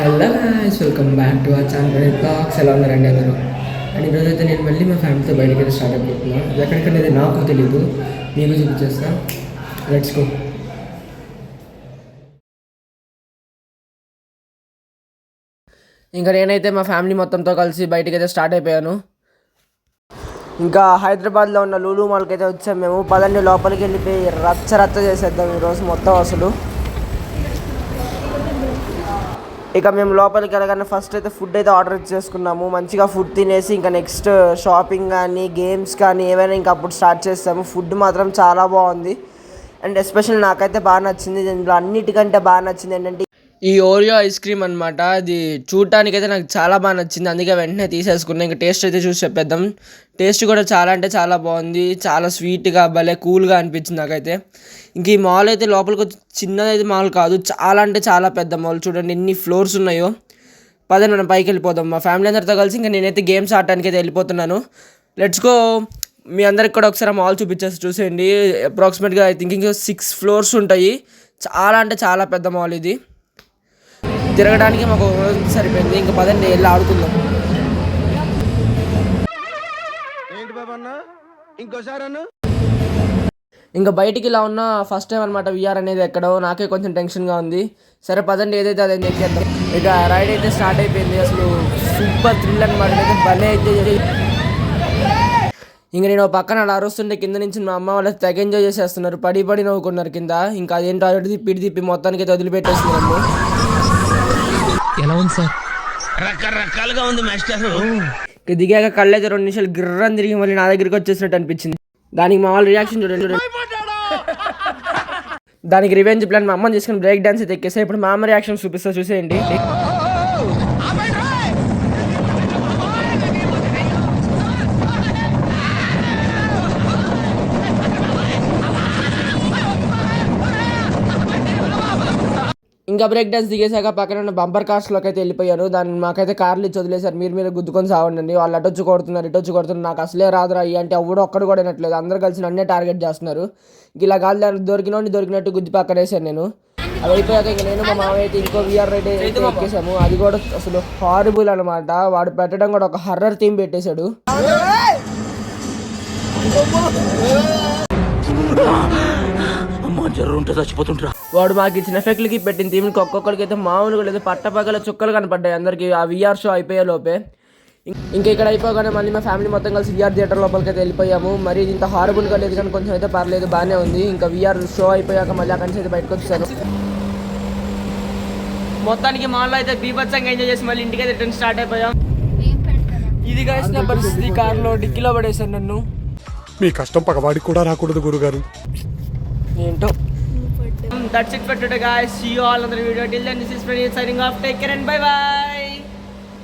Hello guys, welcome back to our channel blogs. ఎలా ఉన్నారండి అందరూ? అండ్ ఈరోజు అయితే నేను మళ్ళీ మా ఫ్యామిలీతో బయటకి అయితే స్టార్ట్ అయిపోతున్నాను. ఇది ఎక్కడికనేది నాకు తెలీదు, మీకు చూపించేస్తా. Let's go. ఇంకా నేనైతే మా ఫ్యామిలీ మొత్తంతో కలిసి బయటకి అయితే స్టార్ట్ అయిపోయాను. ఇంకా హైదరాబాద్లో ఉన్న లూలు మాల్కి అయితే వచ్చాం మేము. పదండి లోపలికి వెళ్ళిపోయి రచ్చ చేసేద్దాం ఈరోజు మొత్తం అసలు. ఇక మేము లోపలికి వెళ్ళగానే ఫస్ట్ అయితే ఫుడ్ అయితే ఆర్డర్ చేసుకున్నాము. మంచిగా ఫుడ్ తినేసి ఇంకా నెక్స్ట్ షాపింగ్ కానీ గేమ్స్ కానీ ఏవైనా ఇంకా అప్పుడు స్టార్ట్ చేస్తాము. ఫుడ్ మాత్రం చాలా బాగుంది అండ్ ఎస్పెషల్లీ నాకైతే బాగా నచ్చింది. దీంట్లో అన్నిటికంటే బాగా నచ్చింది ఏంటంటే ఈ ఓరియో ఐస్ క్రీమ్ అనమాట. అది చూడటానికి అయితే నాకు చాలా బాగా నచ్చింది, అందుకే వెంటనే తీసేసుకున్నాను. ఇంకా టేస్ట్ అయితే చూసి చెప్పేద్దాం. టేస్ట్ కూడా చాలా అంటే చాలా బాగుంది, చాలా స్వీట్గా భలే కూల్గా అనిపించింది నాకైతే. ఇంక ఈ మాల్ అయితే లోపలికి చిన్నదైతే మాల్ కాదు, చాలా అంటే చాలా పెద్ద మాల్. చూడండి ఎన్ని ఫ్లోర్స్ ఉన్నాయో. పదండి మనం పైకి వెళ్ళిపోదాం మా ఫ్యామిలీ అందరితో కలిసి. ఇంకా నేనైతే గేమ్స్ ఆడటానికి అయితే వెళ్ళిపోతున్నాను. Let's go. మీ అందరికి కూడా ఒకసారి మాల్ చూసేయండి. అప్రాక్సిమేట్గా ఐ థింకింగ్ 6 ఫ్లోర్స్ ఉంటాయి. చాలా అంటే చాలా పెద్ద మాల్ ఇది. తిరగడానికి మాకు రోజు సరిపోయింది. ఇంకా పదండి వెళ్ళి ఆడుకుందాం. ఇంకా బయటికి ఇలా ఉన్న ఫస్ట్ టైం అనమాట విఆర్ అనేది ఎక్కడో. నాకే కొంచెం టెన్షన్గా ఉంది. సరే పదండి ఏదైతే అదే ఎక్కేద్దాం. ఇక రైడ్ అయితే స్టార్ట్ అయిపోయింది. అసలు సూపర్ థ్రిల్ అనమాట. అయితే భలే ఎంజాయ్. ఇంక నేను పక్కన అలా అరుస్తుంటే కింద నుంచి మా అమ్మ వాళ్ళు తెగ ఎంజాయ్ చేసేస్తున్నారు. పడి నవ్వుకున్నారు కింద. ఇంకా అదేంటో అటు తిప్పి మొత్తానికి అయితే వదిలిపెట్టేస్తున్నారు. ఎలా ఉంది సార్? రకరకాలుగా ఉంది మాస్టర్. దిగాక కళ్ళైతే 2 నిమిషాలు గిర్రని తిరిగి మళ్ళీ నా దగ్గరికి వచ్చేసినట్టు అనిపించింది. దానికి మా వాళ్ళ రియాక్షన్ చూడండి. దానికి రివెంజ్ ప్లాన్ మా అమ్మని తీసుకుని బ్రేక్ డాన్స్ అయితే ఎక్కేసా. ఇప్పుడు మా అమ్మ రియాక్షన్ చూపిస్తా, చూసేయండి. ఇంకా బ్రేక్ డాన్స్ దిగేసాక పక్కన ఉన్న బంపర్ కార్స్లోకి అయితే వెళ్ళిపోయాను. దాన్ని మాకైతే కార్లు ఇచ్చి వదిలేసారు. మీరు గుద్దుకొని సావండి. వాళ్ళు అటొచ్చి కొడుతున్నారు, ఇటొచ్చి కొడుతున్నారు. నాకు అసలే రాదురా అంటే ఎవడు ఒక్కడు కూడా వినట్లేదు. అందరూ కలిసి నన్నే టార్గెట్ చేస్తున్నారు. ఇలా కాదు దానికి దొరికినట్టు గుద్ది పక్కన వేసాను నేను. అది అయిపోయాక ఇంక నేను మా మామయ్య అయితే ఇంకో విఆర్ రైడ్ అయితే ఎక్కేసాము. అది కూడా అసలు హారిబుల్ అనమాట. వాడు పెట్టడం కూడా ఒక హర్రర్ థీమ్ పెట్టేశాడు. వాడు మాకు ఇచ్చిన ఎఫెక్ట్లకి పెట్టిన థీమ్కి ఒక్కొక్కరికి అయితే మామూలుగా లేదు, పట్టపగల చుక్కలు కనపడ్డాయి అందరికి ఆ విఆర్ షో అయిపోయే లోపే. ఇంకా ఇక్కడ అయిపోగానే మళ్ళీ మా ఫ్యామిలీ మొత్తం కలిసి విఆర్ థియేటర్ లోపలికి అయితే వెళ్ళిపోయాము. మరి ఇంత హారబుల్గా లేదు కానీ కొంచెం అయితే పర్లేదు, బాగానే ఉంది. ఇంకా విఆర్ షో అయిపోయాక మళ్ళీ అక్కడి నుంచి అయితే బయటకు వచ్చాను. మొత్తానికి మాల్లో అయితే బీభత్సంగా ఎంజాయ్ చేసి మళ్ళీ ఇంటికి అయితే రిటర్న్ స్టార్ట్ అయిపోయాం. ఇది కలిసిన పరిస్థితి, కార్లో డిక్కీలో పడేసాను నన్ను. మీ కష్టం పగవాడికి కూడా రాకూడదు గురుగారు. ఏంటో. That's it for today guys. See you all on the video. Till then, this is Pranit signing off. Take care and bye bye.